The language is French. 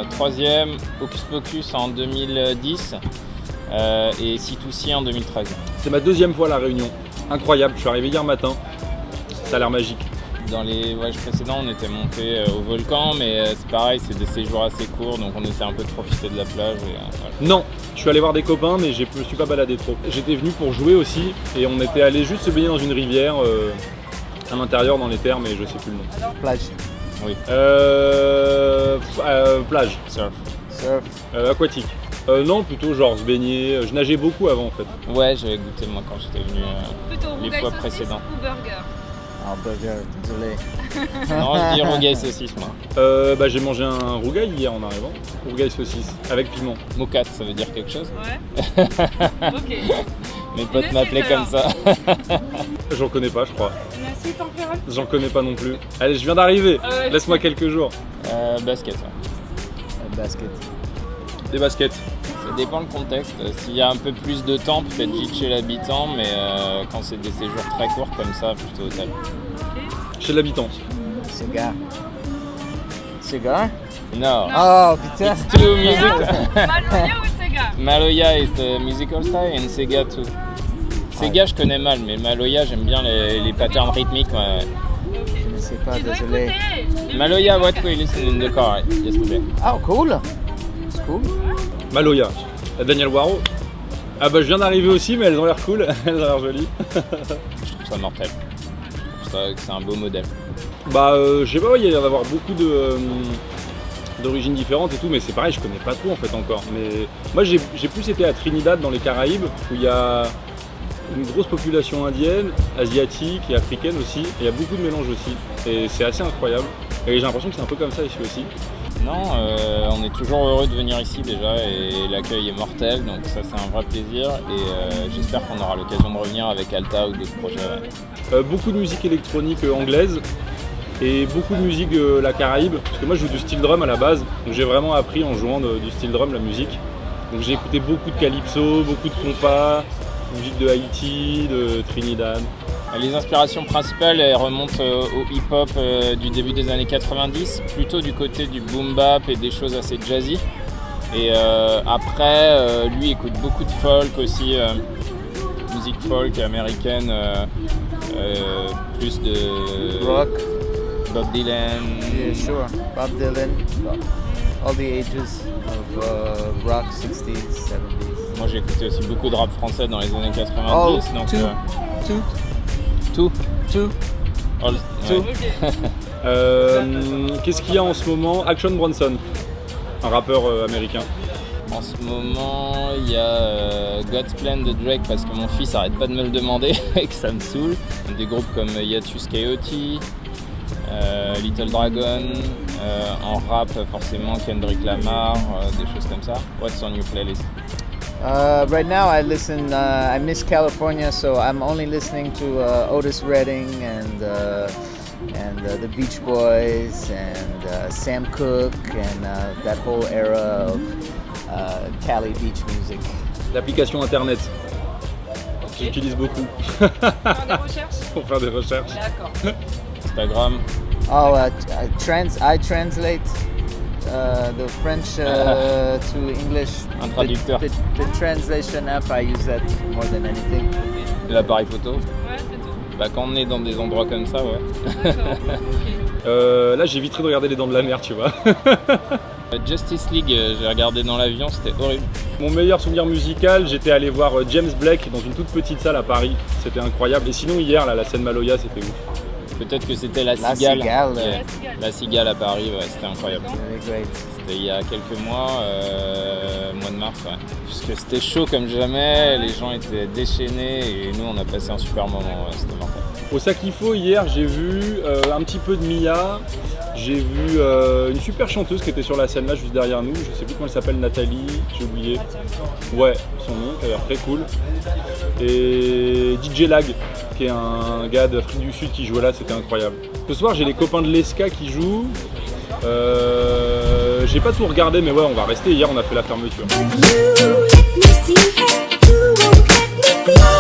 troisième Hocus Pocus en 2010 et C2C en 2013. C'est ma deuxième fois à La Réunion. Incroyable, je suis arrivé hier matin. Ça a l'air magique. Dans les voyages précédents, on était monté au volcan, mais c'est pareil, c'est des séjours assez courts, donc on essaie un peu de profiter de la plage. Et, voilà. Non, je suis allé voir des copains, mais je me suis pas baladé trop. J'étais venu pour jouer aussi, et on était allé juste se baigner dans une rivière, à l'intérieur dans les terres, mais je sais plus le nom. Plage. Oui. Plage. Surf. Surf. Aquatique. Non, plutôt genre se baigner. Je nageais beaucoup avant en fait. Ouais, j'avais goûté moi quand j'étais venu Plutôt les rougail fois saucisse précédentes. ou burger? Ah, burger, désolé. Non, je dis rougail saucisse moi. J'ai mangé un rougail hier en arrivant. Rougail saucisse, avec piment. Mokat, ça veut dire quelque chose? Ouais. Ok. Mes potes Une m'appelaient assiette, comme ça. J'en connais pas, je crois. Une assiette en pleurer? J'en connais pas non plus. Allez, je viens d'arriver. Ouais. Laisse-moi quelques jours. Basket, ouais. Basket. Des baskets. Ça dépend le contexte. S'il y a un peu plus de temps, peut-être vite chez l'habitant, mais quand c'est des séjours très courts comme ça, plutôt hôtel. Chez l'habitant. Cigar. Cigar? No. Oh, putain. It's two music. Maloya ou Sega? Maloya is the musical style and Sega too. Sega je connais mal, mais Maloya j'aime bien les patterns rythmiques. Ouais. Je ne sais pas, Tu dois désolé. écouter. Maloya, what we listen in the car yesterday. Oh, cool. C'est cool. Maloya. Daniel Waro. Ah bah je viens d'arriver aussi, mais elles ont l'air cool. Elles ont l'air jolies. Je trouve ça mortel. Je trouve ça que c'est un beau modèle. Je sais pas, ouais, il y a l'air d'avoir beaucoup d'origines différentes et tout, mais c'est pareil, je connais pas trop en fait encore. Mais moi j'ai plus été à Trinidad dans les Caraïbes, où il y a une grosse population indienne, asiatique et africaine aussi, et il y a beaucoup de mélanges aussi. Et c'est assez incroyable. Et j'ai l'impression que c'est un peu comme ça ici aussi. Non, on est toujours heureux de venir ici déjà et l'accueil est mortel, donc ça c'est un vrai plaisir et j'espère qu'on aura l'occasion de revenir avec Alta ou d'autres projets. Ouais. Beaucoup de musique électronique anglaise et beaucoup de musique la Caraïbe, parce que moi je joue du steel drum à la base, donc j'ai vraiment appris en jouant du steel drum la musique. Donc j'ai écouté beaucoup de calypso, beaucoup de compas, musique de Haïti, de Trinidad. Les inspirations principales elles remontent au hip-hop du début des années 90, plutôt du côté du boom bap et des choses assez jazzy. Et après, lui écoute beaucoup de folk aussi, musique folk américaine, plus de Rock. Bob Dylan. Yeah, sure. Bob Dylan. All the ages of rock, 60s, 70s. Moi j'ai écouté aussi beaucoup de rap français dans les années 90. Oh, donc, two. All- Tout. ouais. Qu'est-ce qu'il y a en ce moment? Action Bronson, un rappeur américain. En ce moment, il y a God's Plan de Drake parce que mon fils arrête pas de me le demander et que ça me saoule. Des groupes comme Hiatus Coyote, Little Dragon, en rap forcément Kendrick Lamar, des choses comme ça. What's on your playlist? Right now I listen, I miss California, so I'm only listening to Otis Redding and the Beach Boys and Sam Cooke and that whole era of Cali beach music. L'application internet. J'utilise beaucoup Faire des recherches? pour faire des recherches. D'accord. Instagram. Oh, I translate the French to English. Un traducteur. The translation app, I use that more than anything. L'appareil photo. Ouais, c'est tout. Bah, quand on est dans des endroits comme ça, ouais. D'accord. Ok. Là j'éviterai de regarder les Dents de la Mer, tu vois. Justice League, j'ai regardé dans l'avion, c'était horrible. Mon meilleur souvenir musical, j'étais allé voir James Blake dans une toute petite salle à Paris. C'était incroyable. Et sinon hier, là, la scène Maloya, c'était ouf. Peut-être que c'était la La Cigale. Cigale. Yeah. La Cigale à Paris, ouais, c'était incroyable. Very great. C'était il y a quelques mois, mois de mars, ouais. Puisque c'était chaud comme jamais, les gens étaient déchaînés et nous on a passé un super moment, ouais, c'était mortel. Au Sakifo, hier, j'ai vu un petit peu de Mia. J'ai vu une super chanteuse qui était sur la scène là, juste derrière nous. Je sais plus comment elle s'appelle, Nathalie, j'ai oublié. Ouais, son nom, qui a l'air très cool. Et DJ Lag, qui est un gars d'Afrique du Sud qui jouait là, c'était incroyable. Ce soir, j'ai les copains de l'ESCA qui jouent. J'ai pas tout regardé, mais ouais, on va rester. Hier, on a fait la fermeture. You let me see, you won't let me be.